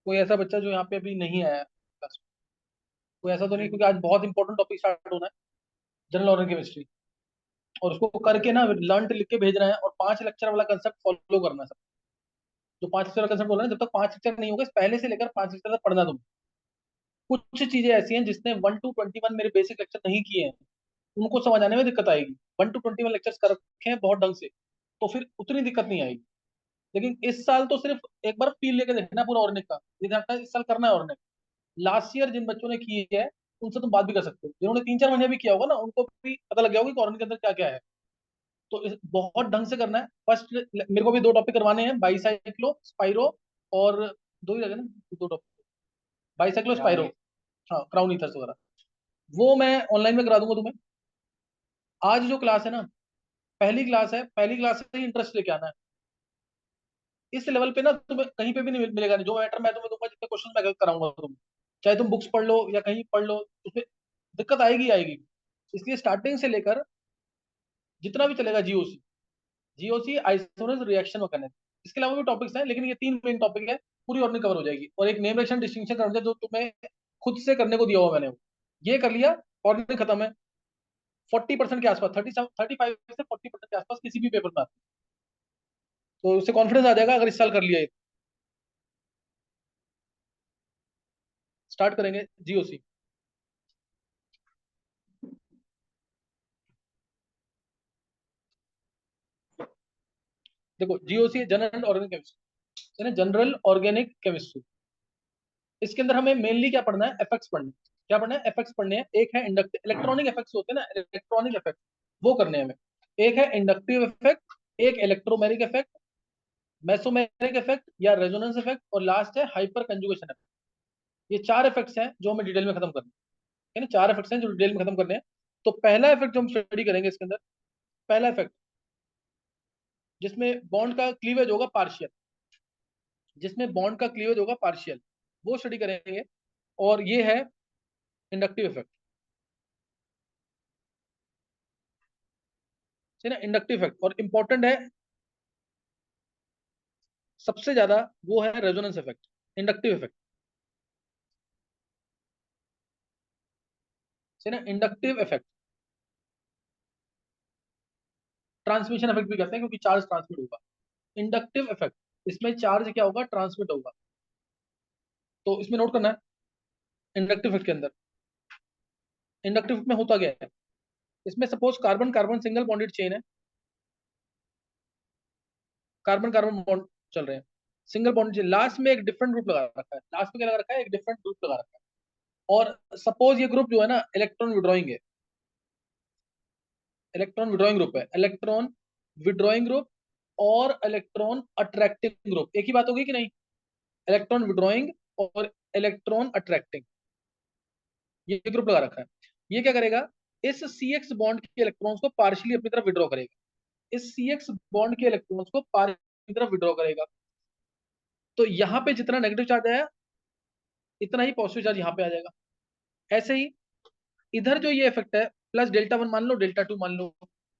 कोई ऐसा बच्चा जो यहाँ पे अभी नहीं आया क्लास में? कोई ऐसा तो नहीं, क्योंकि आज बहुत इंपॉर्टेंट टॉपिक स्टार्ट होना है, जनरल ऑर्गेनिक केमिस्ट्री। और उसको करके ना लर्न लिख के भेज रहे हैं, और 5 लेक्चर वाला कंसेप्ट फॉलो करना है सब। जो 5 लेक्चर वाला कंसेप्ट बोल रहे हैं, जब तक 5 लेक्चर नहीं होगा, पहले से लेकर 5 लेक्चर तक पढ़ना तुम। कुछ चीजें ऐसी हैं जिसने 1 to 21 मेरे बेसिक लेक्चर नहीं किए हैं, उनको समझ आने में दिक्कत आएगी। 1 to 21 लेक्चर्स कर रखे हैं बहुत ढंग से, तो फिर उतनी दिक्कत नहीं आएगी। लेकिन इस साल तो सिर्फ एक बार फील लेके देखना पूरा ऑर्गेनिक का, ये ध्यान इस साल करना है ऑर्गेनिक। लास्ट ईयर जिन बच्चों ने की है, उनसे तुम बात भी कर सकते हो। जिन्होंने 3-4 महीने भी किया होगा ना, उनको भी पता लग गया होगा कि ऑर्गेनिक के अंदर क्या क्या है। तो बहुत ढंग से करना है। फर्स्ट मेरे को भी 2 टॉपिक करवाने हैं, बाईसाइक्लो स्पाइरो, और दो ही लगे ना, 2 टॉपिक, बाईसाइक्लो स्पाइरो, हाँ, क्राउन ईथर्स वगैरह। वो मैं ऑनलाइन में करा दूंगा तुम्हें। आज जो क्लास है ना, पहली क्लास है, पहली क्लास से ही इंटरेस्ट लेके आना है। इस लेवल पे ना तुम्हें कहीं पे भी नहीं मिलेगा। नहीं, जो मैटर मैं तुम्हें दूंगा, जितने क्वेश्चन मैं कराऊंगा तुम्हें, चाहे तुम बुक्स पढ़ लो या कहीं पढ़ लो, उसमें दिक्कत आएगी आएगी। इसलिए स्टार्टिंग से लेकर जितना भी चलेगा, GOC, GOC, isomerase, reaction mechanism, इसके अलावा भी टॉपिक्स हैं, लेकिन ये 3 मेन टॉपिक है। पूरी और नहीं कवर हो जाएगी। और एक नेम रिएक्शन डिस्टिंक्शन करना है, जो तुम्हें खुद से करने को दिया हुआ मैंने, ये कर लिया और नहीं खत्म है। 40% के आसपास, 35 से 40% के आसपास किसी भी पेपर में आता है। तो उससे कॉन्फिडेंस आ जाएगा अगर इस साल कर लिया। स्टार्ट करेंगे जीओसी। देखो, GOC general organic chemistry, general organic chemistry. इसके अंदर हमें मेनली क्या पढ़ना है? एफेक्ट्स पढ़ने हैं। क्या पढ़ना है? एफेक्ट्स पढ़ने हैं। एक है इंडक्टिव इलेक्ट्रॉनिक इफेक्ट्स होते हैं ना, इलेक्ट्रॉनिक इफेक्ट, वो करने हैं हमें। एक है इंडक्टिव इफेक्ट, एक इलेक्ट्रोमेरिक इफेक्ट, मेसोमेरिक इफेक्ट या रेजोनेंस इफेक्ट, और लास्ट है हाइपर कंजुगेशन इफेक्ट। ये 4 इफेक्ट्स हैं जो हमें डिटेल में खत्म करने हैं। है ना, 4 इफेक्ट्स हैं जो डिटेल में खत्म करने हैं। तो पहला इफेक्ट जो हम स्टडी करेंगे इसके अंदर, पहला इफेक्ट जिसमें बॉन्ड का क्लीवेज होगा पार्शियल, जिसमें बॉन्ड का क्लीवेज होगा पार्शियल, वो स्टडी करेंगे। और ये है इंडक्टिव इफेक्ट। ना इंडक्टिव इफेक्ट, और इंपॉर्टेंट है सबसे ज्यादा, वो है रेजोनेंस इफेक्ट, इंडक्टिव इफेक्ट। ना इंडक्टिव इफेक्ट, ट्रांसमिशन इफेक्ट भी कहते हैं, क्योंकि चार्ज ट्रांसमिट होगा। इंडक्टिव इफेक्ट, इसमें चार्ज क्या होगा? ट्रांसमिट होगा। तो इसमें नोट करना है, इंडक्टिव इफेक्ट के अंदर, इंडक्टिव में होता क्या है? इसमें suppose carbon carbon single bonded chain है, कार्बन कार्बन बॉन्ड चल रहे हैं, सिंगल बॉन्डेड चेन, लास्ट में एक डिफरेंट ग्रुप लगा रखा है। लास्ट में क्या लगा रखा है? एक डिफरेंट ग्रुप लगा रखा है। और सपोज ये ग्रुप जो है ना, इलेक्ट्रॉन विड्रॉइंग है, इलेक्ट्रॉन विड्रॉइंग ग्रुप है, इलेक्ट्रॉन विड्रॉइंग ग्रुप और इलेक्ट्रॉन अट्रैक्टिंग ग्रुप, एक ही बात होगी कि नहीं? इलेक्ट्रॉन विड्रॉइंग और इलेक्ट्रॉन अट्रैक्टिंग, ये ग्रुप लगा रखा है। ये क्या करेगा? इस सी एक्स बॉन्ड के इलेक्ट्रॉन्स को पार्शियली अपनी तरफ विड्रॉ करेगा, इस सी एक्स बॉन्ड के इलेक्ट्रॉन्स को पार्शियली अपनी तरफ विड्रॉ करेगा। तो यहाँ पे जितना नेगेटिव चार्ज आया, इतना ही पॉजिटिव चार्ज यहाँ पे आ जाएगा। ऐसे ही इधर जो ये इफेक्ट है, प्लस डेल्टा वन मान लो, डेल्टा टू मान लो,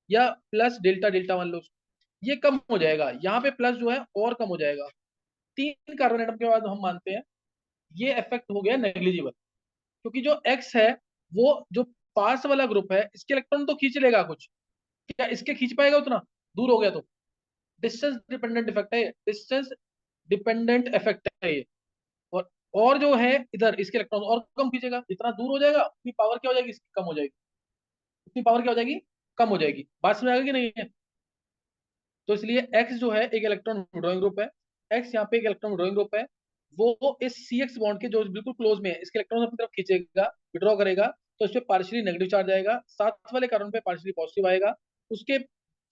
या प्लस डेल्टा डेल्टा मान लो, ये कम हो जाएगा। यहाँ पे प्लस जो है और कम हो जाएगा। 3 कार्बन एटम के बाद हम मानते हैं ये इफेक्ट हो गया नेग्लिजिबल, क्योंकि जो एक्स है, वो जो पास वाला ग्रुप है, इसके इलेक्ट्रॉन तो खींच लेगा कुछ, क्या इसके खींच पाएगा उतना? दूर हो गया तो। डिस्टेंस डिपेंडेंट इफेक्ट है, डिस्टेंस डिपेंडेंट इफेक्ट है ये। और जो है इधर, इसके इलेक्ट्रॉन और कम खींचेगा, जितना दूर हो जाएगा उतनी पावर क्या हो जाएगी? इसकी कम हो जाएगी। उतनी पावर क्या हो जाएगी? कम हो जाएगी। बात समझ आएगी कि नहीं है? तो इसलिए एक्स जो है एक इलेक्ट्रॉन विड्रॉइंग ग्रुप है, एक्स यहाँ पे एक इलेक्ट्रॉन विड्रॉइंग ग्रुप है। वो इस सी एक्स बॉन्ड के जो बिल्कुल क्लोज में है, इसके इलेक्ट्रॉन अपनी तरफ खींचेगा, विड्रॉ करेगा, तो इस पे पार्शियली नेगेटिव चार्ज आएगा, साथ वाले कार्बन पे पार्शियली पॉजिटिव आएगा, उसके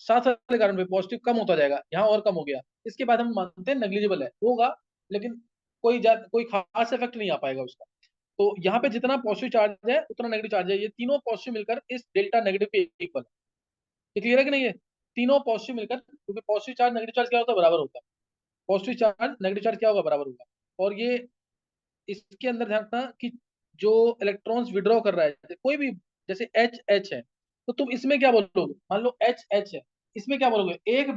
साथ वाले कार्बन पे पॉजिटिव कम होता जाएगा, यहाँ और कम हो गया। इसके बाद हम मानते हैं नेग्लिजिबल है, होगा, लेकिन कोई खास इफेक्ट नहीं आ पाएगा उसका। तो यहाँ पे जितना पॉजिटिव चार्ज है उतना नेगेटिव चार्ज है, ये तीनों पॉजिटिव मिलकर इस डेल्टा नेगेटिव के इक्वल है। ये क्लियर है कि नहीं है? तीनों पॉजिटिव मिलकर, क्योंकि पॉजिटिव चार्ज नेगेटिव चार्ज क्या होता है? बराबर होता है। पॉजिटिव चार्ज नेगेटिव चार्ज क्या होगा? बराबर होगा। और ये इसके अंदर ध्यान रखना कि जो इलेक्ट्रॉन्स विड्रॉ कर रहा है कोई भी, जैसे एच एच है, तो तुम इसमें क्या बोलोगे? मान लो एच एच है, इसमें क्या बोलोगे? एक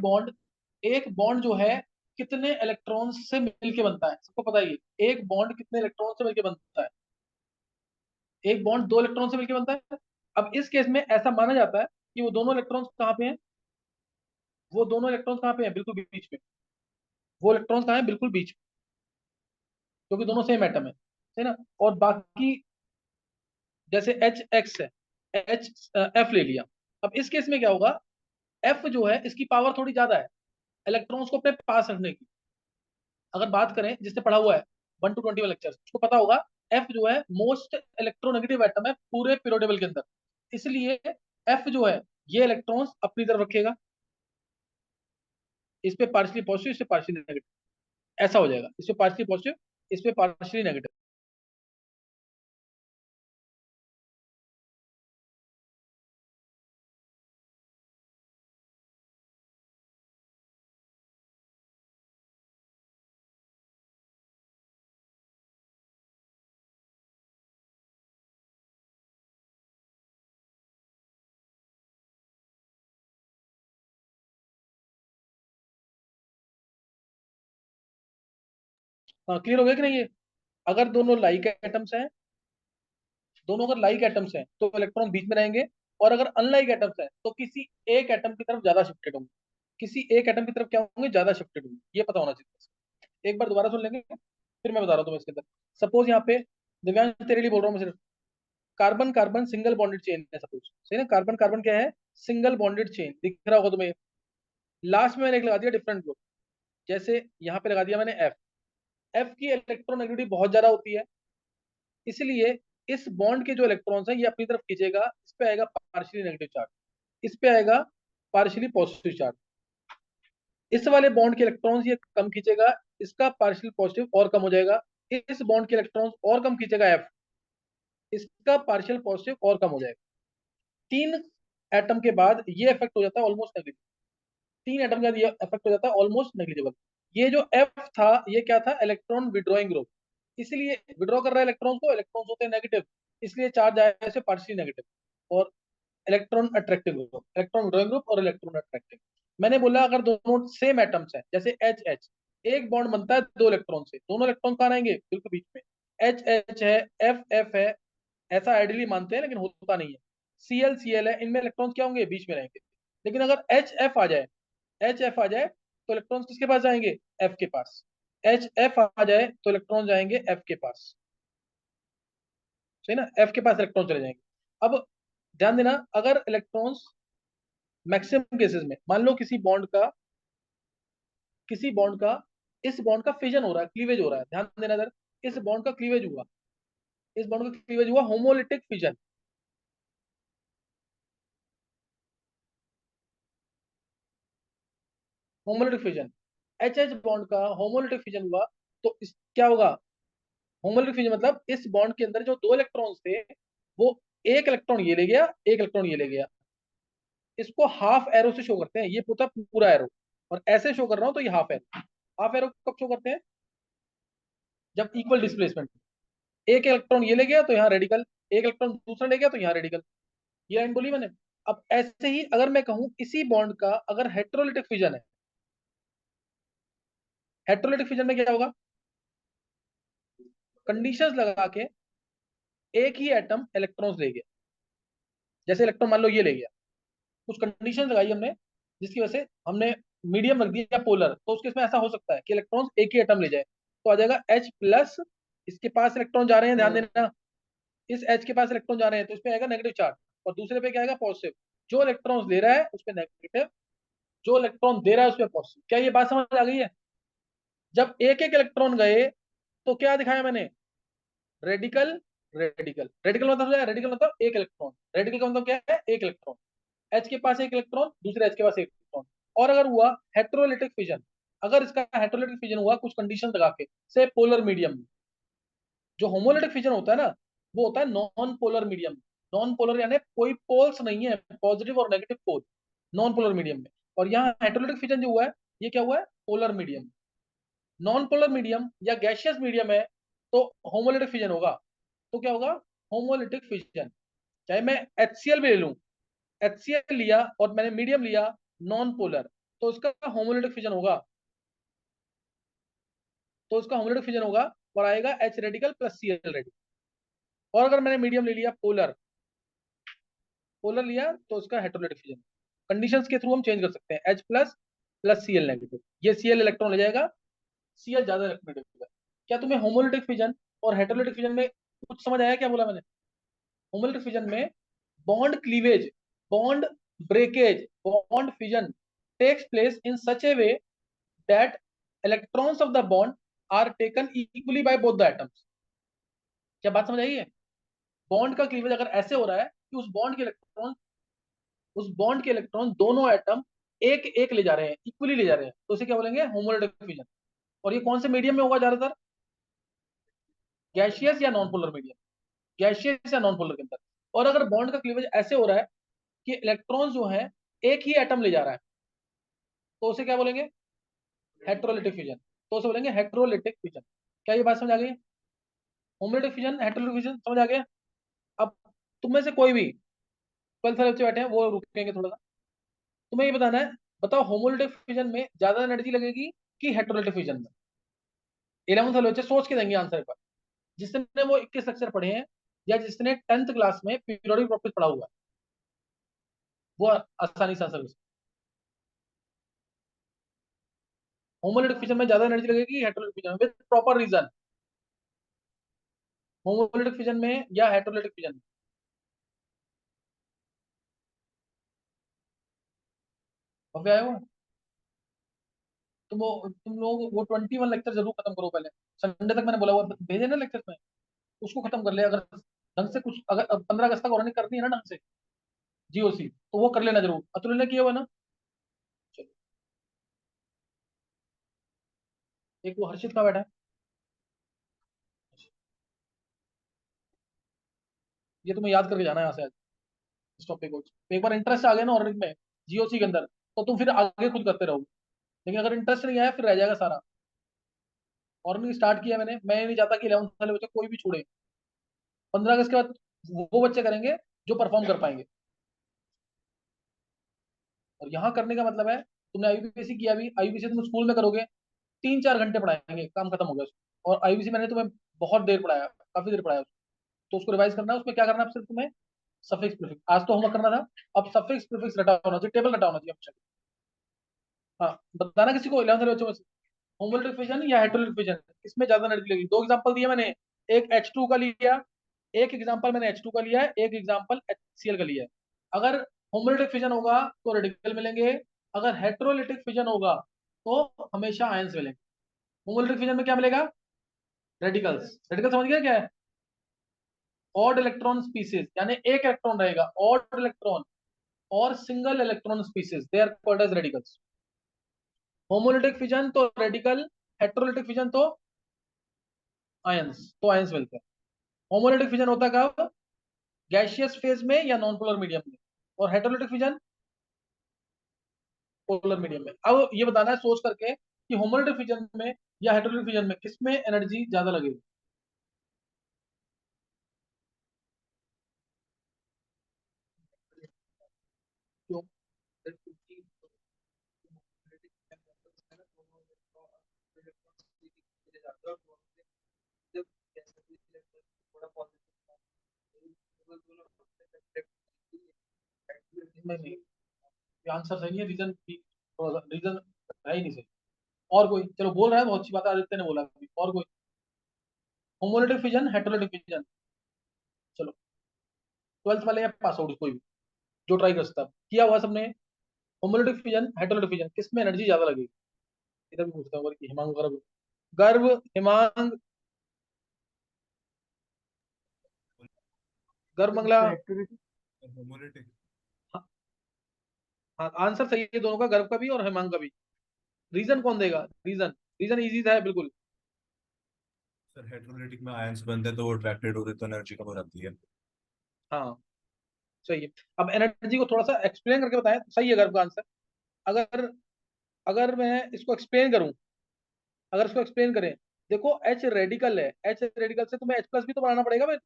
बॉन्ड जो है कितने इलेक्ट्रॉन से मिलके बनता है? सबको पता है ये। एक बॉन्ड कितने इलेक्ट्रॉन से मिलके बनता है? एक बॉन्ड 2 इलेक्ट्रॉन से मिलके बनता है। अब इस केस में ऐसा माना जाता है कि वो दोनों इलेक्ट्रॉन्स कहाँ पे हैं? वो दोनों इलेक्ट्रॉन्स कहाँ पे हैं? बिल्कुल बीच में। वो इलेक्ट्रॉन्स कहाँ है? बिल्कुल बीच में, क्योंकि दोनों सेम एटम है ना। और बाकी जैसे एच एक्स है, एच एफ ले लिया। अब इस केस में क्या होगा? एफ जो है इसकी पावर थोड़ी ज्यादा है इलेक्ट्रॉन्स को अपने पास रखने की। अगर बात करें जिसने पढ़ा हुआ है 1 to 20 लेक्चर, उसको पता होगा एफ जो है मोस्ट इलेक्ट्रोनेगेटिव एटम है पूरे पीरियोड टेबल के अंदर। इसलिए एफ जो है ये इलेक्ट्रॉन्स अपनी तरफ रखेगा, इस पे पार्शियली पॉजिटिव, इस पे पार्शियली नेगेटिव, ऐसा हो जाएगा। इस पे पार्शियली पॉजिटिव, इस पे पार्शियली नेगेटिव। हाँ, क्लियर हो गया कि नहीं ये? अगर दोनों लाइक एटम्स हैं, दोनों अगर लाइक एटम्स हैं तो इलेक्ट्रॉन बीच में रहेंगे, और अगर अनलाइक एटम्स हैं तो किसी एक एटम की तरफ ज्यादा शिफ्टेड होंगे। किसी एक एटम की तरफ क्या होंगे? ज्यादा शिफ्टेड होंगे। ये पता होना चाहिए। एक बार दोबारा सुन लेंगे, फिर मैं बता रहा हूँ तुम्हें इसके अंदर। सपोज यहाँ पे दिव्यांश तेरे लिए बोल रहा हूँ मैं सिर्फ, carbon carbon single bonded chain है सपोज, सही ना। कार्बन कार्बन क्या है? सिंगल बॉन्डेड चेन, दिख रहा होगा तुम्हें। लास्ट में मैंने एक लगा दिया डिफरेंट ग्रुप, जैसे यहाँ पे लगा दिया मैंने एफ। एफ की इलेक्ट्रोनेगेटिविटी बहुत ज्यादा होती है, इसलिए इस बॉन्ड के जो इलेक्ट्रॉन्स हैं ये अपनी तरफ खींचेगा। इस पे आएगा पार्शियली नेगेटिव चार्ज, इस पे आएगा पार्शियली पॉजिटिव चार्ज। इस वाले बॉन्ड के इलेक्ट्रॉन्स ये कम खींचेगा, इसका पार्शियल पॉजिटिव और कम हो जाएगा। इस बॉन्ड के इलेक्ट्रॉन्स और कम खींचेगा एफ, इसका पार्शियल पॉजिटिव और कम हो जाएगा। 3 एटम के बाद ये इफेक्ट हो जाता है ऑलमोस्ट नेगेटिव। 3 एटम के बाद ये इफेक्ट हो जाता है ऑलमोस्ट नेग्लिजिबल। ये जो एफ था ये क्या था? Electron withdrawing group. इसलिए विड्रॉ कर रहा है इलेक्ट्रॉन को, इलेक्ट्रॉन्स होते हैं नेगेटिव, इसलिए चार्ज आया है पार्शियली नेगेटिव। और electron attractive group, electron withdrawing group और इलेक्ट्रॉन अट्रैक्टिव। मैंने बोला अगर दोनों सेम एटम्स हैं, जैसे एच एच, एक बॉन्ड बनता है 2 इलेक्ट्रॉन से, दोनों इलेक्ट्रॉन कहाँ रहेंगे? बिल्कुल बीच में। एच एच है, एफ एफ है, ऐसा आइडियली मानते हैं लेकिन होता नहीं है। सी एल सी एल है, इनमें इलेक्ट्रॉन क्या होंगे? बीच में रहेंगे। लेकिन अगर एच एफ आ जाए, एच एफ आ जाए तो इलेक्ट्रॉन्स किसके पास जाएंगे? एफ के पास। एच एफ आ जाए तो इलेक्ट्रॉन जाएंगे एफ के पास, सही ना। एफ के पास इलेक्ट्रॉन चले जाएंगे। अब ध्यान देना, अगर इलेक्ट्रॉन्स मैक्सिमम केसेस में मान लो किसी बॉन्ड का इस बॉन्ड का फिजन हो रहा है, क्लीवेज हो रहा है, ध्यान देना इधर। इस बॉन्ड का क्लीवेज हुआ, इस बॉन्ड का क्लीवेज हुआ, homolytic fission. Homolytic fission, H H bond का होमोलिटिक फिजन हुआ, तो इस क्या होगा? होमोलिटिक फिजन मतलब इस बॉन्ड के अंदर जो 2 इलेक्ट्रॉन्स थे, वो एक इलेक्ट्रॉन ये ले गया, एक इलेक्ट्रॉन ये ले गया। इसको हाफ एरो से शो करते हैं, ये होता है पूरा एरो। और ऐसे शो कर रहा हूं तो ये हाफ एरो। हाफ एरो कब शो करते हैं? जब इक्वल डिस्प्लेसमेंट। एक इलेक्ट्रॉन ये ले गया तो यहाँ रेडिकल, एक इलेक्ट्रॉन दूसरा ले गया तो यहाँ रेडिकल। ये लाइन बोली मैंने। अब ऐसे ही अगर मैं कहूं इसी बॉन्ड का अगर हेट्रोलिटिक फिजन है, हेट्रोलिटिक फिजन में क्या होगा? कंडीशंस लगा के एक ही एटम इलेक्ट्रॉन्स ले गया। जैसे इलेक्ट्रॉन मान लो ये ले गया, कुछ कंडीशन लगाई हमने, जिसकी वजह से हमने मीडियम रख दिया पोलर, तो उसके इसमें ऐसा हो सकता है कि इलेक्ट्रॉन्स एक ही एटम ले जाए, तो आ जाएगा H प्लस। इसके पास इलेक्ट्रॉन जा रहे हैं, ध्यान देना, इस H के पास इलेक्ट्रॉन जा रहे हैं तो इस पे आएगा नेगेटिव चार्ज, और दूसरे पे क्या आएगा? पॉजिटिव। जो इलेक्ट्रॉन्स ले रहा है उस पे नेगेटिव, जो इलेक्ट्रॉन दे रहा है उस पे पॉजिटिव। क्या ये बात समझ आ गई है? जब एक एक इलेक्ट्रॉन गए तो क्या दिखाया मैंने? रेडिकल, रेडिकल, रेडिकल मतलब क्या है? रेडिकल मतलब एक इलेक्ट्रॉन, रेडिकल का मतलब क्या है? एक इलेक्ट्रॉन। एच के पास एक इलेक्ट्रॉन, दूसरे एच के पास एक इलेक्ट्रॉन। और अगर हुआ हेट्रोलिटिक फिजन, अगर इसका हेट्रोलिटिक फिजन हुआ कुछ कंडीशन लगा के, से पोलर मीडियम में। जो होमोलिटिक फिजन होता है ना, वो होता है non polar medium. Non polar यानी कोई पोल्स नहीं है, पॉजिटिव और negative pole, non polar medium में। और यहाँ हेट्रोलिटिक फिजन जो हुआ है, ये क्या हुआ है? Polar medium. Non polar medium या गैसियस मीडियम है तो होमोलिटिक फिजन होगा। तो क्या होगा? Homolytic fission. चाहे मैं HCl भी ले लूं, HCl लिया और मैंने मीडियम लिया नॉन पोलर, तो इसका होमोलिटिक फिजन होगा। तो उसका होमोलैटिक फिजन होगा और आएगा H radical plus Cl radical. और अगर मैंने मीडियम ले लिया पोलर, पोलर लिया तो उसका हेटेरोलिटिक फिजन। कंडीशंस के थ्रू हम चेंज कर सकते हैं, H plus plus Cl negative, ये Cl इलेक्ट्रॉन ले जाएगा, Cl ज्यादा इलेक्ट्रोनेगेटिव है। क्या तुम्हें होमोलैटिक फिजन और हेटेरोलिटिक फिजन में कुछ समझ आया? क्या बोला मैंने? होमोलैटिक फिजन में bond cleavage, bond breakage, bond fission takes place in such a way that electrons of the bond are taken equally by both the atoms. क्या बात समझ आई है? बॉन्ड का क्लीवेज अगर ऐसे हो रहा है कि उस बॉन्ड के इलेक्ट्रॉन दोनों एटम एक एक ले जा रहे हैं, इक्वली ले जा रहे हैं, तो उसे क्या बोलेंगे? होमोलैटिक फिजन। और ये कौन से मीडियम में होगा ज्यादातर? गैशियस या नॉन पोलर मीडियम, गैशियस या नॉन पोलर के अंदर। और अगर बॉन्ड का क्लीवेज ऐसे हो रहा है कि इलेक्ट्रॉन जो है एक ही एटम ले जा रहा है, तो उसे क्या बोलेंगे? Heterolytic fission. तो उसे बोलेंगे हेट्रोलिटिक फिजन। क्या ये बात समझ आ गई? होमोलिटिक फिजन, हेट्रोलिटिक फिजन समझ आ गया? अब तुम में से कोई भी 12th वाले बच्चे बैठे हैं वो रुकेंगे थोड़ा सा, तुम्हें ये बताना है, बताओ होमोलिटिक फिजन में ज्यादा एनर्जी लगेगी कि हेट्रोलिटिक फिजन में? 11th वाले बच्चे सोच के देंगे आंसर पर, जिसने वो 21 लेक्चर पढ़े हैं या जिसने 10th क्लास में पीरियोडिक प्रॉपर्टीज पढ़ा हुआ है, वो आसानी से आंसर। होमोलिटिक फिजन में ज्यादा एनर्जी लगेगी हेट्रोलिटिक फिजन में, with proper reason. Homolytic fission में या हेट्रोलिटिक फिजन में? अब आया वो, तुम लोग वो 21 लेक्चर जरूर खत्म करो पहले। संडे तक मैंने बोला हुआ भेजे ना लेक्चर में, उसको खत्म कर ले। अगर ढंग से कुछ, अगर 15 अगस्त तक रनिंग करनी है ना ढंग से जीओसी, तो वो कर लेना जरूर। अतुल ने किया हुआ ना? चलो, एक वो हर्षित का बैठा है, ये तुम्हें याद करके जाना है यहाँ से आज, इस टॉपिक को। एक बार इंटरेस्ट आ गया ना ऑर्निंग में, जीओसी के अंदर, तो तुम फिर आगे खुद करते रहोगे। लेकिन अगर इंटरेस्ट नहीं आया फिर रह जाएगा सारा। ऑर्निंग स्टार्ट किया मैंने, मैं नहीं चाहता कि 11th वाले बच्चे कोई भी छोड़े। 15 अगस्त के बाद वो बच्चे करेंगे जो परफॉर्म कर पाएंगे। और यहाँ करने का मतलब है, तुमने आईयूपीएससी किया, भी आईयूपीएससी तुम स्कूल में करोगे, 3-4 घंटे पढ़ाएंगे, काम खत्म हो गया उसको। और आईयूपीएससी मैंने तुम्हें बहुत देर पढ़ाया, काफी देर पढ़ाया उसको। तो उसको रिवाइज करना है, उसमें क्या करना है? अब सिर्फ तुम्हें सफिक्स प्रीफिक्स, आज तो होमवर्क करना था, अब सफिक्स प्रीफिक्स रटा होना चाहिए, टेबल रटा होना चाहिए हमेशा। हाँ, बताना किसी को 11th वाले बच्चों में से, होमोलैटिक फिजन या हेटेरोलैटिक फिजन, इसमें ज्यादा एनर्जी लगेगी? दो एग्जांपल दिए मैंने, एक H2 का लिया, एक एग्जांपल मैंने H2 का लिया है, एक एग्जांपल HCl का लिया है। अगर होमोलैटिक फिजन होगा तो रेडिकल मिलेंगे, अगर हेटेरोलिटिक फिजन होगा तो हमेशा आयंस मिलेंगे। होमोलैटिक फिजन में क्या मिलेगा? रेडिकल्स। रेडिकल समझ गया क्या है? ऑड इलेक्ट्रॉन स्पीसीज, यानी एक इलेक्ट्रॉन रहेगा, ऑड इलेक्ट्रॉन और single electron species, they are called as radicals. Homolytic fission तो रेडिकल, हेटेरोलिटिक फिजन तो आयंस, तो आयंस मिलते हैं। होमोलिटिक फिजन होता है कब? गैसियस फेज में या नॉन पोलर मीडियम में। और हेटेरोलिटिक फिजन पोलर मीडियम में। अब ये बताना है सोच करके कि होमोलिटिक फिजन में या हेटेरोलिटिक फिजन में किसमें एनर्जी ज्यादा लगेगी? क्यों? नहीं नहीं, आंसर सही है, रीजन भी, रीजन है ही नहीं सही। और कोई? चलो बोल रहा है, बहुत अच्छी बात है, आदित्य ने बोला अभी। और कोई? Homolytic fission, heterolytic fission. चलो, 12th वाले या पास आउट कोई भी जो ट्राई कर सकता है, किया हुआ सबने। होमोलिटिक फिजन, हेटेरोलिटिक फिजन, किसमें एनर्जी ज्यादा लगेगी? इधर भी पूछता हूँ कि हिमांग गर्भ, गर्भ, हिमांग, गर्भ मंगला। होमोलिटिक। हाँ, हाँ, आंसर सही है दोनों का, गर्भ का भी और हिमांग का भी। रीजन कौन देगा? रीजन, रीजन इजी था बिल्कुल। सर हेटेरोलिटिक में आयंस बनते हैं तो वो अट्रैक्टेड होते हैं तो एनर्जी कम हो जाती है। हाँ, सही है। अब एनर्जी को थोड़ा सा एक्सप्लेन करके बताएं, सही है गर्भ का आंसर। अगर अगर मैं इसको एक्सप्लेन करूं, अगर इसको एक्सप्लेन करें, देखो H रेडिकल है, H रेडिकल से तुम्हें H प्लस भी तो बनाना पड़ेगा। मैं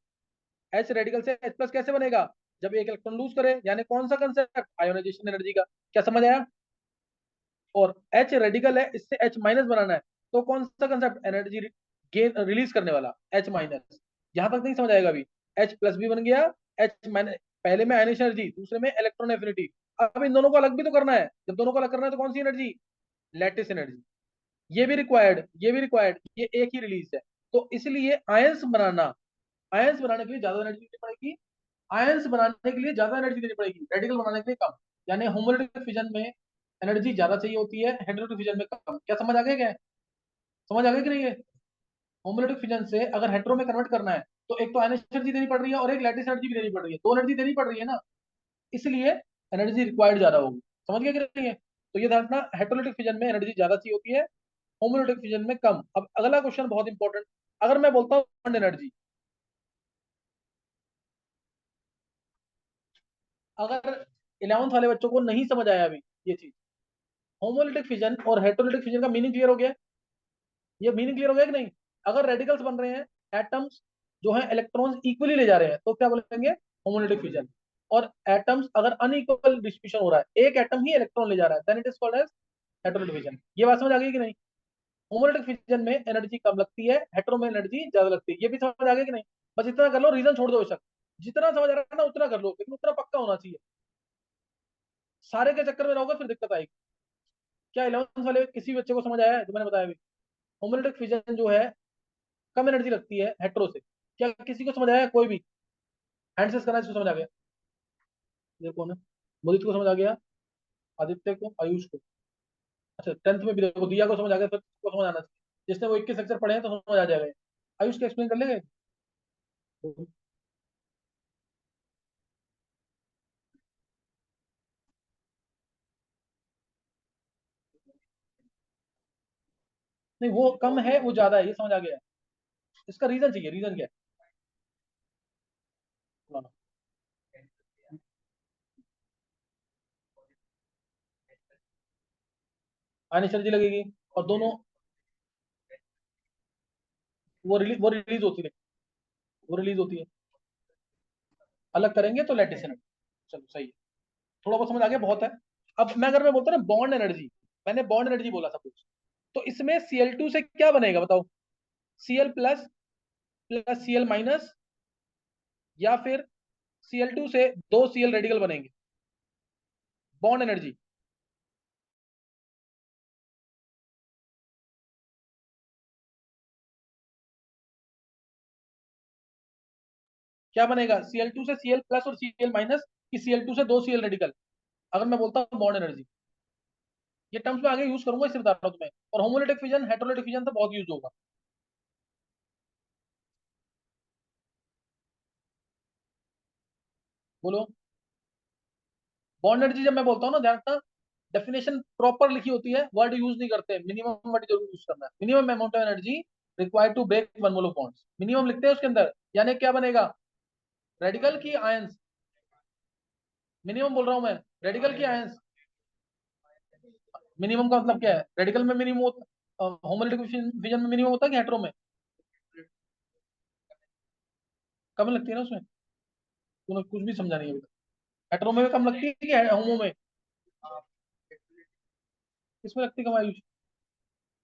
H रेडिकल से H प्लस कैसे बनेगा? जब एक इलेक्ट्रॉन लूज करे, यानी कौन सा कंसेप्ट? आयोनाइजेशन एनर्जी का। क्या समझ आया? और H रेडिकल है, इससे H माइनस बनाना है, तो कौन सा कंसेप्ट, एनर्जी गेन रिलीज करने वाला, H माइनस। यहां तक नहीं समझ आएगा अभी। H प्लस भी बन गया, H माइनस, पहले में आयनिक एनर्जी, दूसरे में इलेक्ट्रॉन एफिनिटी। अब इन दोनों को अलग भी तो करना है, जब दोनों को अलग करना है तो कौन सी एनर्जी, लैटिस एनर्जी। ये भी रिक्वायर्ड, ये भी रिक्वायर्ड, ये एक ही रिलीज है। तो इसलिए आयंस बनाना, आयंस बनाने के लिए ज्यादा एनर्जी देनी पड़ेगी, आयंस बनाने के लिए ज्यादा एनर्जी देनी पड़ेगी, रेडिकल बनाने के लिए कम। यानी होमोलिटिक फिजन में एनर्जी ज्यादा चाहिए होती है, हेटेरोलिटिक फिजन में कम। क्या समझ आ गया क्या? समझ आ गया कि नहीं है? होमोलिटिक फिजन से अगर हेटेरो में कन्वर्ट करना है तो एक तो आयनिक एनर्जी देनी पड़ रही है और एक लैटिस एनर्जी भी देनी पड़ रही है, दो एनर्जी देनी पड़ रही है ना, इसलिए एनर्जी रिक्वायर्ड ज्यादा होगी। समझ गया कि नहीं है? तो ये ध्यान रखना, हेटेरोलिटिक फिजन में एनर्जी ज्यादा चाहिए होती है, होमोलिटिक फिजन में कम। अब अगला क्वेश्चन बहुत इंपॉर्टेंट, अगर मैं बोलता हूँ बॉन्ड एनर्जी, अगर 11th वाले बच्चों को नहीं समझ आया अभी ये चीज, होमोलिटिक फिजन और हेटेरोलिटिक फिजन का मीनिंग क्लियर हो गया? ये मीनिंग क्लियर हो गया कि नहीं? अगर रेडिकल्स बन रहे हैं, एटम्स जो है इलेक्ट्रॉन्स इक्वली ले जा रहे हैं, तो क्या बोलेंगे, होमोलिटिक फिजन। और एटम्स अगर अनइक्वल डिस्ट्रीब्यूशन हो रहा है, एक एटम ही इलेक्ट्रॉन ले जा रहा है, then it is called as heterolytic fission. ये बात समझ आ गई कि नहीं? होमोलिटिक फिजन में एनर्जी कम लगती है, हेटेरो में एनर्जी ज्यादा लगती है, ये भी समझ आ गया कि नहीं? बस इतना कर लो, रीजन छोड़ दो बेशक, जितना समझ आ रहा है ना उतना कर लो, लेकिन उतना पक्का होना चाहिए। सारे के चक्कर में रहोगे फिर दिक्कत आएगी। क्या 11th वाले किसी बच्चे को समझ आया है जो मैंने बताया अभी? होमोलिटिक फिजन जो है कम एनर्जी लगती है हेटेरो से, क्या किसी को समझ आया है? कोई भी हैंड से करना है, इसको समझ आ गया? ये कौन है? मोदित को समझ आ गया, आदित्य को, आयुष को। अच्छा 10th में भी देखो, दिया को समझ आ गया, फिर को समझ आना चाहिए, जिसने वो 21 अक्षर पढ़े हैं तो समझ आ जाएगा। आयुष को एक्सप्लेन कर लेंगे। नहीं वो कम है, वो ज्यादा है, ये समझ आ गया। इसका रीजन चाहिए, रीजन क्या है? आयन एनर्जी लगेगी, और दोनों वो रिलीज होती है, वो रिलीज होती है, अलग करेंगे तो लैटिस एनर्जी। चलो सही है, थोड़ा बहुत समझ आ गया, बहुत है। अब मैं अगर मैं बोलता ना बॉन्ड एनर्जी, मैंने बॉन्ड एनर्जी बोला सब कुछ, तो इसमें Cl2 से क्या बनेगा बताओ, Cl plus plus Cl minus, या फिर Cl2 से दो Cl रेडिकल बनेंगे, बॉन्ड एनर्जी क्या बनेगा, Cl2 से Cl प्लस और Cl माइनस, की Cl2 से दो Cl रेडिकल। अगर मैं बोलता हूँ बॉन्ड एनर्जी, ये टर्म्स में आगे यूज करूंगा, इससे बता रहा हूँ तुम्हें। और होमोलिटिक फिजन, हेटेरोलिटिक फिजन तो बहुत यूज होगा। बोलो, बॉन्ड एनर्जी जब मैं बोलता हूँ ना, ध्यान रखना, डेफिनेशन प्रॉपर लिखी होती है, वर्ड यूज नहीं करते, मिनिमम वर्ड जरूर यूज करना है। Minimum amount of energy required to break one mole of bonds, minimum लिखते हैं उसके अंदर। यानी क्या बनेगा, रेडिकल की आयंस, मिनिमम बोल रहा हूं मैं, रेडिकल की आयंस। मिनिमम का मतलब क्या है, रेडिकल में मिनिमम होता, होमोलिटिक फिजन में मिनिमम होता है कि हेटेरो में? कम लगती है ना उसमें, तूने कुछ भी समझा नहीं है। हेटेरो में कम लगती है कि होमो में? किसमें लगती है कम आयुष?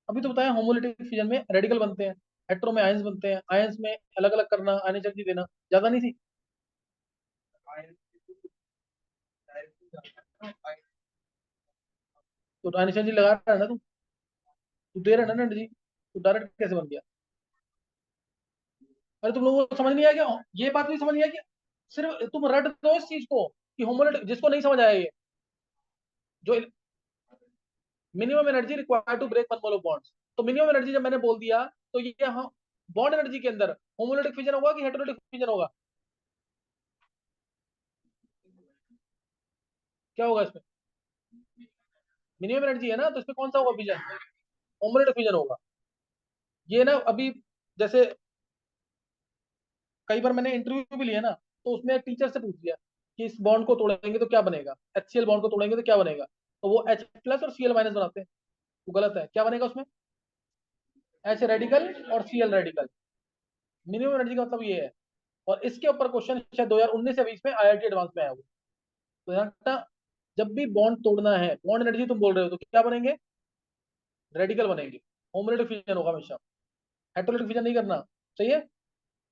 अभी तो बताया, होमोलिटिक फिजन में रेडिकल बनते हैं, हेटेरो में आयंस बनते हैं, आयंस में अलग अलग करना, आयन एनर्जी देना, ज्यादा नहीं थी? तो आयन एनर्जी लगा रहा है ना तू दे रहा है ना एनर्जी, तो डायरेक्ट कैसे बन गया? अरे तुम लोगों को समझ नहीं आया क्या, ये बात नहीं समझ नहीं आया क्या? सिर्फ तुम रट दो इस चीज को, कि होमोलिटिक, जिसको नहीं समझ आया ये, जो minimum energy required to break one mole of bonds, तो मिनिमम एनर्जी जब मैंने बोल दिया, तो ये हाँ, बॉन्ड एनर्जी के अंदर होमोलिटिक फिजन होगा कि हेटेरोलिटिक फिजन होगा? क्या होगा इसमें? मिनिमम एनर्जी है ना, तो इसमें कौन सा होगा फिजन, होमोलिटिक फिजन होगा। ये ना अभी, जैसे कई बार मैंने इंटरव्यू भी लिया ना, तो उसमें टीचर से पूछ लिया कि इस बॉन्ड को तोड़ेंगे तो क्या बनेगा, HCl बॉन्ड को तोड़ेंगे तो क्या बनेगा, तो वो H प्लस और Cl माइनस बनाते हैं, वो गलत है। क्या बनेगा उसमें, H रेडिकल और Cl रेडिकल। मिनिमम एनर्जी का मतलब ये है। और इसके ऊपर क्वेश्चन शायद 2019 या 20 में IIT एडवांस में आया हुआ। तो यहाँ का, जब भी बॉन्ड तोड़ना है, बॉन्ड एनर्जी तुम बोल रहे हो, तो क्या बनेंगे, रेडिकल बनेंगे। होमोलिटिक फिजन होगा हमेशा, हेटेरोलिटिक फिजन नहीं करना। सही है।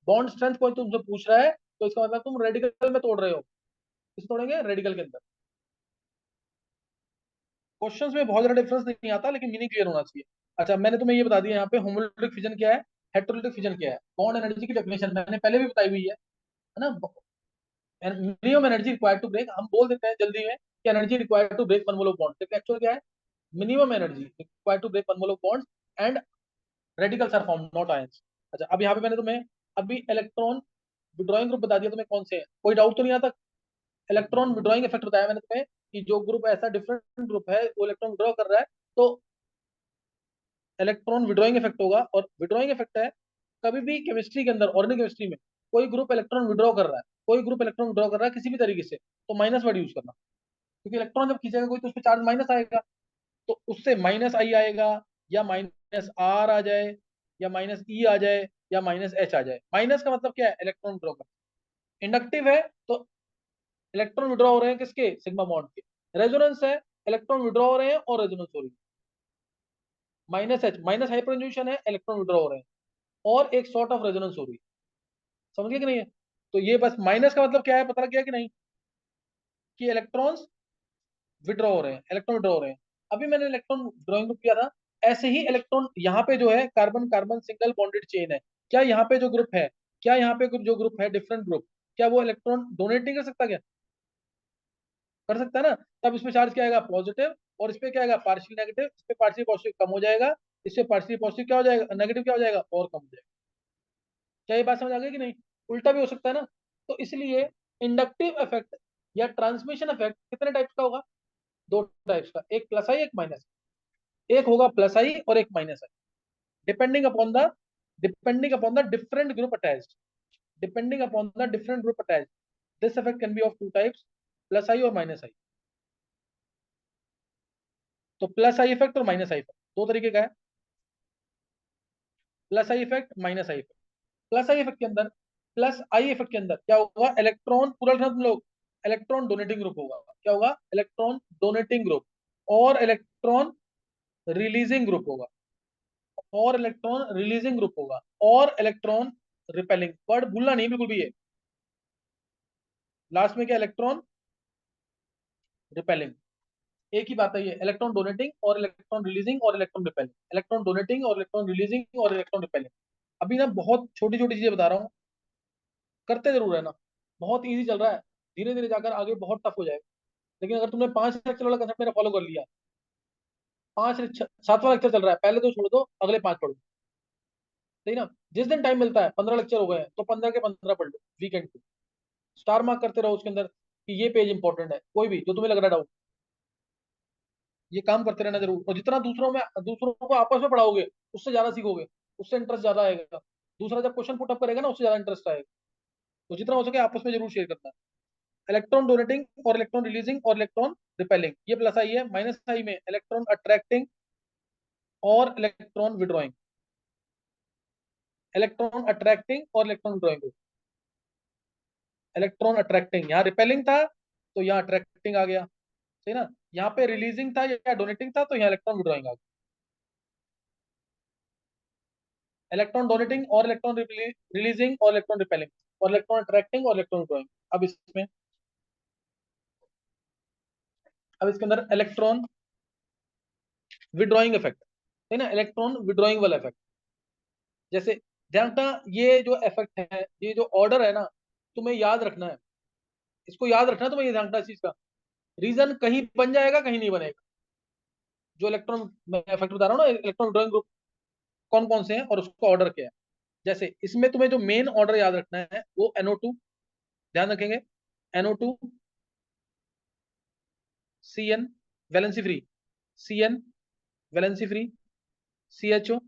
बॉन्ड स्ट्रेंथ कोई तुमसे पूछ रहा है तो इसका मतलब तुम रेडिकल में तोड़ रहे हो। किस तोड़ेंगे? रेडिकल के अंदर। क्वेश्चंस में बहुत ज्यादा डिफरेंस नहीं आता, लेकिन मीनिंग क्लियर होना चाहिए। अच्छा, मैंने तुम्हें ये बता दिया यहाँ पे होमोलिटिक फिजन क्या है, हेटेरोलिटिक फिजन क्या है। बॉन्ड एनर्जी की डेफिनेशन मैंने पहले भी बताई हुई है ना। Minimum energy required to break, हम बोल देते हैं जल्दी में कि energy required to break one mole of bond, लेकिन एक्चुअल क्या है? Minimum energy required to break one mole of bond and radicals are formed, not ions. अच्छा, अब यहाँ पे मैंने तुम्हें अभी इलेक्ट्रॉन विड्रॉइंग ग्रुप बता दिया तुम्हें कौन से हैं, कोई डाउट तो नहीं आता? इलेक्ट्रॉन विड्रॉइंग इफेक्ट बताया मैंने तुम्हें कि जो ग्रुप ऐसा डिफरेंट ग्रुप है वो इलेक्ट्रॉन विड्रॉ कर रहा है तो इलेक्ट्रॉन विड्रॉइंग इफेक्ट होगा। और विड्रॉइंग इफेक्ट है कभी भी केमिस्ट्री के अंदर, ऑर्गेनिक केमिस्ट्री में, कोई ग्रुप इलेक्ट्रॉन विड्रॉ कर रहा है, कोई ग्रुप इलेक्ट्रॉन विड्रॉ कर रहा है किसी भी तरीके से, तो माइनस वर्ड यूज करना। क्योंकि इलेक्ट्रॉन जब खींचेगा कोई तो उस पर चार्ज माइनस आएगा, तो उससे माइनस आई आएगा, या माइनस आर आ जाए, या माइनस ई आ जाए, या माइनस एच आ जाए। माइनस का मतलब क्या है? इलेक्ट्रॉन विड्रॉ कर। इंडक्टिव है तो इलेक्ट्रॉन विड्रॉ हो रहे हैं किसके? सिग्मा बॉन्ड के। रेजोनेंस है, इलेक्ट्रॉन विड्रॉ हो रहे हैं और रेजोनेंस हो रही है। माइनस एच, माइनस हाइपरजोनेशन है, इलेक्ट्रॉन विड्रॉ हो रहे हैं और एक सॉर्ट ऑफ रेजोनेंस हो रही है। समझ गए कि नहीं है? तो ये बस माइनस का मतलब क्या है पता लग गया कि नहीं? कि इलेक्ट्रॉन्स विड्रॉ हो रहे हैं, इलेक्ट्रॉन विड्रॉ हो रहे हैं। अभी मैंने इलेक्ट्रॉन ड्रॉइंग ग्रुप किया था, ऐसे ही इलेक्ट्रॉन यहाँ पे जो है carbon carbon single bonded chain है, क्या यहाँ पे जो ग्रुप है, क्या यहाँ पे जो ग्रुप है डिफरेंट ग्रुप, क्या वो इलेक्ट्रॉन डोनेट नहीं कर सकता? क्या कर सकता है ना? तब इसमें चार्ज क्या आएगा? पॉजिटिव। और इस पे क्या आएगा? Partial negative. इस पे पार्शियल पॉजिटिव कम हो जाएगा, इससे पार्शियल पॉजिटिव क्या हो जाएगा? नेगेटिव क्या हो जाएगा? और कम हो जाएगा। क्या ये बात समझ आ गई कि नहीं? उल्टा भी हो सकता है ना। तो इसलिए इंडक्टिव इफेक्ट या ट्रांसमिशन इफेक्ट कितने टाइप्स का होगा? दो टाइप्स का, एक प्लस आई एक माइनस। एक होगा प्लस आई और एक minus I, depending upon the different group attached. Depending upon the different group attached, this effect can be of two types, plus I और माइनस आई। तो प्लस आई इफेक्ट और minus I effect दो तरीके का है। Plus I effect, minus I effect. Plus I effect के अंदर, plus I effect के अंदर क्या होगा? इलेक्ट्रॉन पूरा लिखना तुम लोग, इलेक्ट्रॉन डोनेटिंग ग्रुप होगा। क्या होगा? Electron donating group. और इलेक्ट्रॉन रिलीजिंग ग्रुप होगा। और इलेक्ट्रॉन रिलीजिंग ग्रुप होगा। और इलेक्ट्रॉन रिपेलिंग। वर्ड भूलना नहीं बिल्कुल भी ये। लास्ट में क्या? Electron repelling. एक ही बात है ये, इलेक्ट्रॉन डोनेटिंग और इलेक्ट्रॉन रिलीजिंग और इलेक्ट्रॉन रिपेलिंग, इलेक्ट्रॉन डोनेटिंग और इलेक्ट्रॉन रिलीजिंग और इलेक्ट्रॉन रिपेलिंग। अभी ना बहुत छोटी छोटी चीजें बता रहा हूँ, करते जरूर है ना। बहुत इजी चल रहा है, धीरे धीरे जाकर आगे बहुत टफ हो जाएगा। लेकिन अगर तुमने 5 लेक्चर वाला कंसेप्ट मेरा फॉलो कर लिया, 7वां लेक्चर चल रहा है, पहले तो छोड़ दो, अगले 5 पढ़ो। सही ना? जिस दिन टाइम मिलता है, 15 लेक्चर हो गए हैं तो 15 के 15 पढ़ लो वीकेंड पे। स्टार मार्क करते रहो उसके अंदर कि ये पेज इंपॉर्टेंट है, कोई भी जो तुम्हें लग रहा है डाउट, ये काम करते रहना जरूर। और जितना दूसरों को आपस में पढ़ाओगे, उससे ज्यादा सीखोगे, उससे इंटरेस्ट ज्यादा आएगा। दूसरा जब क्वेश्चन पुट अप करेगा ना, उससे ज्यादा इंटरेस्ट आएगा। तो जितना हो सके आपस में जरूर शेयर करना है। इलेक्ट्रॉन डोनेटिंग और इलेक्ट्रॉन रिलीजिंग और इलेक्ट्रॉन रिपेलिंग, ये प्लस आई है। माइनस आई में इलेक्ट्रॉन अट्रैक्टिंग और इलेक्ट्रॉन विड्रॉइंग। इलेक्ट्रॉन अट्रैक्टिंग और इलेक्ट्रॉन विड्रॉइंग। इलेक्ट्रॉन अट्रैक्टिंग, यहाँ रिपेलिंग था तो यहाँ अट्रैक्टिंग आ गया। सही ना? यहाँ पे रिलीजिंग था या डोनेटिंग था तो यहाँ इलेक्ट्रॉन विड्रॉइंग आ गया। इलेक्ट्रॉन डोनेटिंग और इलेक्ट्रॉन रिलीजिंग और इलेक्ट्रॉन रिपेलिंग और इलेक्ट्रॉन अट्रैक्टिंग और इलेक्ट्रॉन विड्रॉइंग। अब इसके अंदर इलेक्ट्रॉन विड्रॉइंग इफेक्ट है ना, इलेक्ट्रॉन विड्रॉइंग वाला इफेक्ट। जैसे ध्यान रखना, ये जो इफेक्ट है, ये जो ऑर्डर है ना, तुम्हें याद रखना है। इसको याद रखना है तुम्हें, ये ध्यान रखना इस चीज का। रीजन कहीं बन जाएगा, कहीं नहीं बनेगा। जो इलेक्ट्रॉन मैं इफेक्ट बता रहा हूँ ना, इलेक्ट्रॉन विड्रॉइंग ग्रुप कौन कौन से हैं और उसका ऑर्डर क्या है। जैसे इसमें तुम्हें जो मेन ऑर्डर याद रखना है वो NO2, ध्यान रखेंगे। NO2 CN valency free, CN valency free, CHO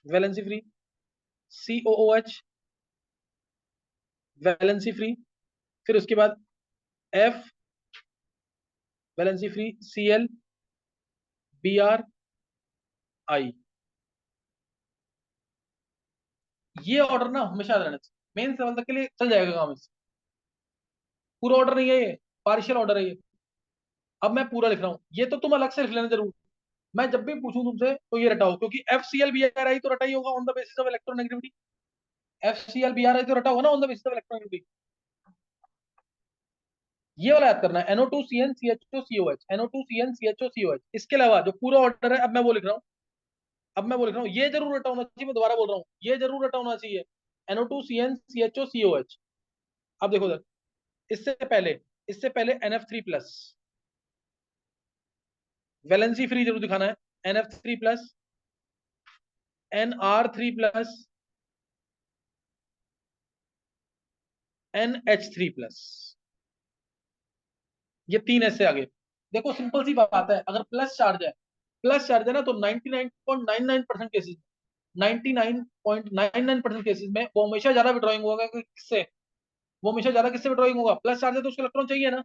valency free, COOH valency free. फिर उसके बाद F valency free, CL, Br, I। ये ऑर्डर ना हमेशा याद रहना चाहिए, मेन लेवल तक के लिए चल जाएगा काम इससे। पूरा ऑर्डर नहीं है ये, पार्शियल ऑर्डर है ये। अब मैं पूरा लिख रहा हूँ, ये तो तुम अलग से लिख लेना जरूर। मैं जब भी पूछूं तुमसे तो ये रटाओ, क्योंकि F C L B R I तो रटा ही होगा on the basis of electronegativity. F C L B R I तो रटा होगा ना on the basis of electronegativity. ये वाला याद करना है, NO2 CN CHO COH, NO2 CN CHO COH। इसके अलावा जो पूरा ऑर्डर है, अब मैं वो लिख रहा हूँ, अब मैं वो लिख रहा हूँ, ये जरूर रटा होना चाहिए, मैं दोबारा बोल रहा हूँ, ये जरूर रटा होना चाहिए, NO2 CN CHO COH। अब देखो सर, इससे पहले NF3+, वैलेंसी फ्री जरूर दिखाना है, NF3+, NR3+, NH3+, ये तीन ऐसे आगे। देखो सिंपल सी बात है, अगर प्लस चार्ज है ना, तो 99.99% केसेस, 99.99% केसेस में वो हमेशा ज्यादा विड्रॉइंग होगा कि किससे, वो हमेशा ज्यादा किससे विड्रॉइंग होगा, प्लस चार्ज है तो उसको इलेक्ट्रॉन चाहिए ना।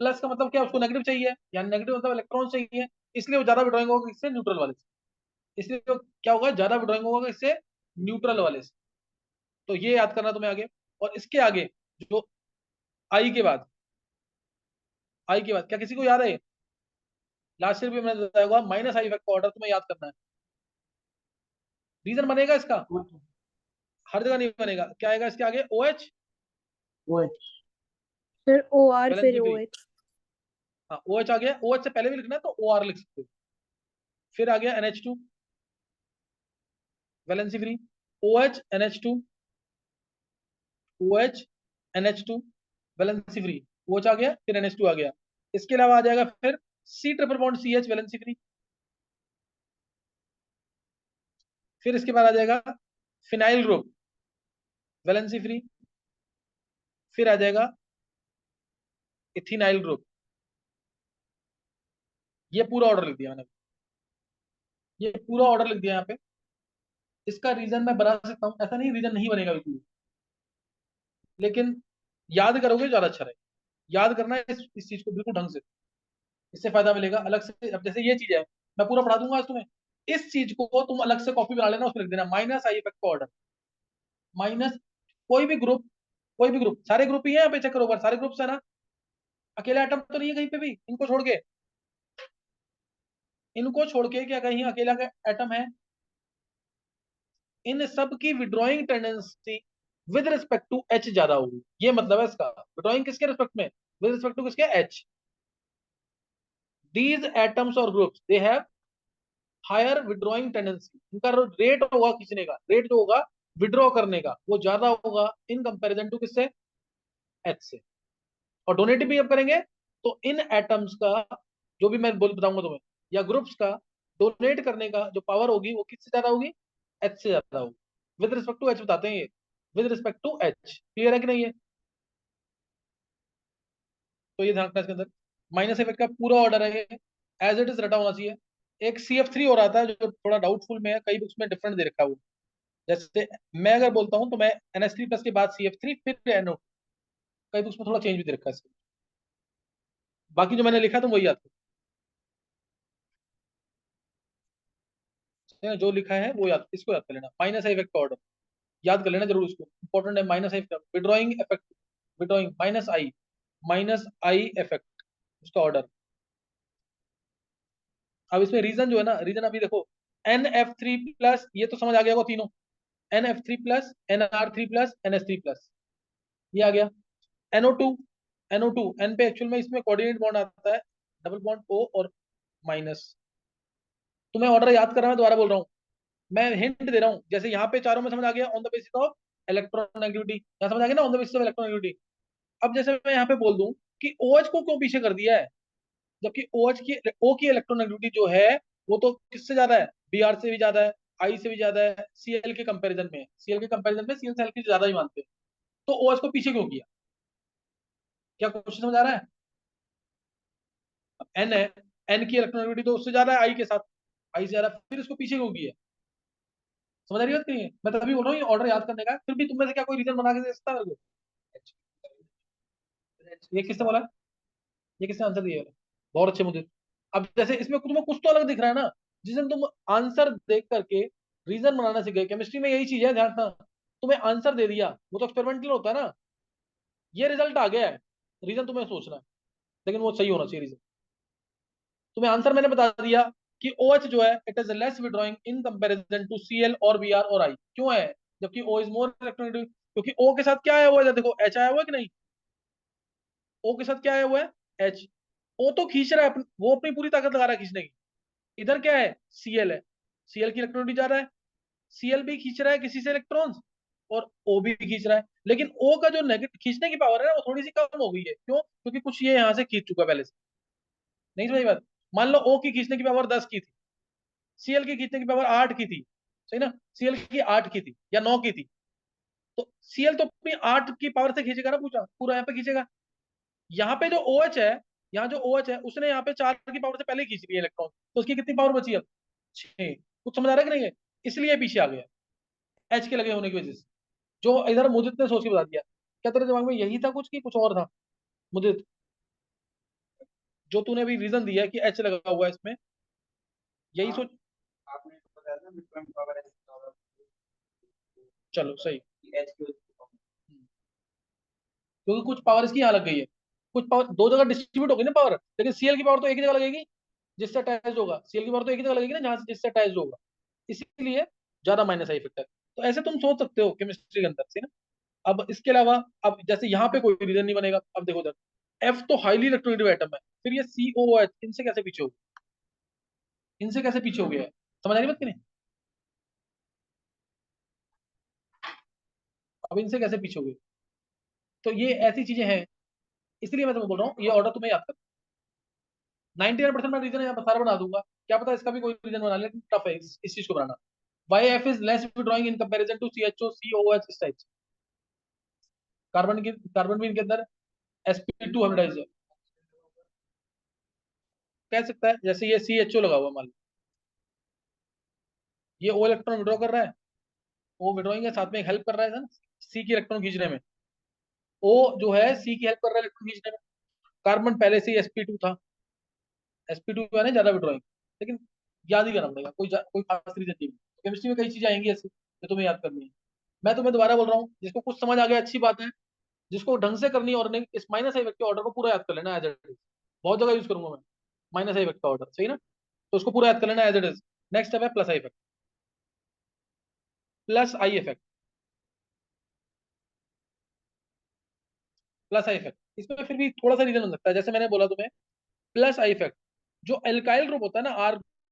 प्लस का मतलब क्या, उसको नेगेटिव चाहिए, यानी नेगेटिव मतलब इलेक्ट्रॉन चाहिए, इसलिए वो ज्यादा विड्रॉइंग होगा किससे, न्यूट्रल वाले से। इसलिए तो क्या होगा, ज्यादा विड्रॉइंग होगा किससे, न्यूट्रल वाले से। तो ये याद करना तुम्हें आगे। और इसके आगे जो आई के बाद, आई के बाद क्या किसी को याद है, लास्ट ईयर भी मैंने बताया होगा, माइनस आई इफेक्ट का ऑर्डर तुम्हें याद करना है। रीजन बनेगा इसका, हर जगह नहीं बनेगा, क्या आएगा इसके आगे, ओ एच, वो है फिर ओ आर फिर वैलेंसी ओ फ्री। एच। हाँ ओ एच आ गया, ओ एच से पहले भी लिखना है तो ओ आर लिख सकते हो। फिर आ गया NH2, valency free, O H NH2, O H NH2, valency free, O H आ गया, फिर NH2 आ गया। इसके अलावा आ जाएगा फिर C triple bond CH, valency free. फिर इसके बाद आ जाएगा फिनाइल ग्रुप, वैलेंसी फ्री। फिर आ जाएगा इथिनाइल ग्रुप। ये पूरा ऑर्डर लिख दिया मैंने, ये पूरा ऑर्डर लिख दिया यहाँ पे। इसका रीजन मैं बना सकता हूँ, ऐसा नहीं रीजन नहीं बनेगा बिल्कुल, लेकिन याद करोगे ज्यादा अच्छा रहेगा। याद करना है इस चीज को बिल्कुल ढंग से, इससे फायदा मिलेगा अलग से। अब जैसे ये चीज है, मैं पूरा पढ़ा दूंगा आज तुम्हें, इस चीज को तुम अलग से कॉपी बना लेना, उसमें लिख देना माइनस आई इफेक्ट का ऑर्डर, माइनस कोई भी ग्रुप, कोई भी ग्रुप, सारे ग्रुप ही है यहाँ पे, चेक करो बार, सारे ग्रुप्स है ना, अकेला एटम तो नहीं है कहीं पे भी, इनको छोड़ के, इनको छोड़ के क्या कहीं अकेला का एटम है, इन सब की withdrawing tendency with respect to H ज्यादा होगी, ये मतलब है इसका, विड्रॉइंग किसके रिस्पेक्ट में, विद रिस्पेक्ट टू किसके, एच। दीज एटम्स और groups they have higher withdrawing tendency, इनका रेट होगा खींचने का, रेट जो होगा विड्रॉ करने का, वो ज्यादा होगा इन कंपैरिजन टू किससे, एच से। और डोनेटिव भी अब करेंगे, तो इन एटम्स का, जो भी मैं बोल बताऊंगा तुम्हें, या ग्रुप्स का डोनेट करने का जो पावर होगी वो किससे ज्यादा होगी, एच से ज्यादा होगी। विद रिस्पेक्ट टू एच बताते हैं ये, with respect to H, clear है कि नहीं है। तो ये ध्यान रखना इसके अंदर, माइनस इफेक्ट का पूरा ऑर्डर है ये, एज इट इज रटा होना चाहिए। एक CF3 हो रहा था जो थोड़ा डाउटफुल में है, कई बुक्स में डिफरेंट दे रखा है वो। जैसे मैं अगर बोलता हूँ तो मैं NH3+ के बाद CF3 फिर NO, कई बुक्स में थोड़ा चेंज भी दे रखा है इसको। बाकी जो मैंने लिखा तुम वही याद करो, जो लिखा है वो याद, इसको याद कर लेना, माइनस आई इफेक्ट का ऑर्डर याद कर लेना जरूर, इसको इंपॉर्टेंट है। Minus I withdrawing effect, withdrawing minus I effect, उसका ऑर्डर। अब इसमें रीजन जो है ना, रीजन अभी देखो, NF3+, ये तो समझ आ गया होगा तीनों, NF3+, NR3+, NH3+, ये आ गया। NO2, NO2 N पे एक्चुअल में इसमें कोऑर्डिनेट बॉन्ड आता है, डबल बॉन्ड O और माइनस। तुम्हें ऑर्डर याद करना, मैं दोबारा बोल रहा हूँ, मैं हिंट दे रहा हूँ, जैसे यहाँ पे चारों में समझ आ गया on the basis of electronegativity, यहाँ समझ आ गया ना on the basis of electronegativity. अब जैसे मैं यहाँ पे बोल दूं कि OH को क्यों पीछे कर दिया है, जबकि OH की, O की इलेक्ट्रोनेगेटिविटी जो है वो तो किससे ज्यादा है, Br से भी ज्यादा है, I से भी ज्यादा है, Cl के कंपैरिजन में, Cl के कंपैरिजन में Cl सेल की ज्यादा ही मानते हैं, तो OH को पीछे क्यों किया, क्या क्वेश्चन समझ आ रहा है। N है, N की इलेक्ट्रोनेगेटिविटी तो उससे ज्यादा है I के साथ, I से ज्यादा, फिर इसको पीछे क्यों किया, समझ आ रही बात नहीं है। मैं तभी बोल रहा हूँ ये ऑर्डर याद करने का, फिर भी तुम में से क्या कोई रीजन बना के दे सकता है मेरे को, ये किसने बोला, ये किसने आंसर दिया है? बहुत अच्छे मुद्दे। अब जैसे इसमें तुम्हें कुछ तो अलग दिख रहा है ना, जिस दिन तुम आंसर देख करके रीजन बनाना सीख गए, केमिस्ट्री में यही चीज है, ध्यान रखना। तुम्हें आंसर दे दिया, वो तो एक्सपेरिमेंटल होता है ना, ये रिजल्ट आ गया है, रीजन तुम्हें सोचना है, लेकिन वो सही होना चाहिए रीजन। तुम्हें आंसर मैंने बता दिया कि OH जो है it is less withdrawing in comparison to Cl और Br और I। क्यों है? जबकि O इज मोर इलेक्ट्रोनेगेटिव, क्योंकि O के साथ क्या आया हुआ है, देखो H आया हुआ है कि नहीं? O के साथ क्या आया हुआ है? H। O तो खींच रहा है वो अपनी पूरी ताकत लगा रहा है खींचने की। इधर क्या है? Cl है, Cl की इलेक्ट्रॉनिटी जा रहा है, Cl भी खींच रहा है किसी से इलेक्ट्रॉन्स, और O भी खींच रहा है, लेकिन O का जो नेगेटिव खींचने की पावर है वो थोड़ी सी कम हो गई है। क्यों? क्योंकि कुछ ये यहाँ से खींच चुका है पहले से। नहीं समझ बात? मान लो O की खींचने की पावर 10 की थी, Cl की खींचने की पावर 8 की थी, सही ना? Cl की 8 की थी या 9 की थी, तो Cl तो अपनी 8 की पावर से खींचेगा ना, पूछा पूरा यहाँ पे खींचेगा। यहाँ पे जो OH है, यहाँ जो OH है उसने यहाँ पे 4 की पावर से पहले खींच लिया इलेक्ट्रॉन, तो उसकी कितनी पावर बची अब? 6। कुछ समझ आ रहा है कि नहीं है? इसलिए पीछे आ गया, H के लगे होने की वजह से। जो इधर मुदित ने सोच के बता दिया। क्या तेरे दिमाग में यही था कुछ कि कुछ और था मुदित? जो तूने अभी रीजन दिया है कि H लगा हुआ है इसमें, यही सोच? आपने बताया ना विक्रम पावर है चलो सही। एच की क्योंकि कुछ पावर इसकी यहाँ लग गई है, कुछ पावर दो जगह डिस्ट्रीब्यूट होगी ना पावर, लेकिन Cl की पावर तो एक ही जगह लगेगी जिससे अटैच होगा। Cl की पावर तो एक ही जगह लगेगी ना जहां से जिससे अटैच होगा, इसीलिए ज्यादा माइनस आई इफेक्ट है। तो ऐसे तुम सोच सकते हो केमिस्ट्री के अंदर से ना। अब इसके अलावा, अब जैसे यहाँ पे कोई रीजन नहीं बनेगा, अब देखो उधर F तो हाईली इलेक्ट्रोनेगेटिव एटम है, फिर ये COOH इनसे कैसे पीछे हो गया? इनसे कैसे पीछे हो गया है? समझ आ रही बात कि नहीं? अब इनसे कैसे पीछे हो गए? तो ये ऐसी चीजें हैं, इसलिए मैं तुम्हें बोल रहा हूँ ये ऑर्डर तुम्हें याद कर। 99% मैं रीजन यहाँ सारा बना दूंगा, क्या पता इसका भी कोई रीजन बना ले, लेकिन टफ है इस चीज को बनाना। Y F is less withdrawing in comparison to CHO COOH इस टाइप से। कार्बन भी इनके अंदर sp2 हाइब्रिडाइज है, कह सकता है। जैसे ये CHO लगा हुआ मान लो, ये O इलेक्ट्रॉन विड्रॉ कर रहा है, O विड्रॉइंग है, साथ में हेल्प कर रहा है ना C की इलेक्ट्रॉन खींचने में। O जो है C की हेल्प कर रहा है इलेक्ट्रॉन खींचने में। कार्बन पहले से ही sp2 था, sp2 है ना ज्यादा विड्रॉइंग, लेकिन याद ही करना पड़ेगा, कोई खास रीजन नहीं। केमिस्ट्री में कई चीजें आएंगी ऐसी जो तुम्हें याद करनी है। मैं तुम्हें दोबारा बोल रहा हूँ, जिसको कुछ समझ आ गया अच्छी बात है, जिसको ढंग से करनी है, और नहीं इस माइनस आई के ऑर्डर को पूरा याद कर लेना एज इट इज। बहुत जगह यूज करूंगा मैं माइनस आई का ऑर्डर, सही ना? तो उसको पूरा याद कर लेना as it is. Next step है plus I effect. Plus I effect, plus I effect इसमें फिर भी थोड़ा सा रीजन हो सकता है। जैसे मैंने बोला तुम्हें, प्लस आई इफेक्ट जो एल्काइल ग्रुप होता है ना, R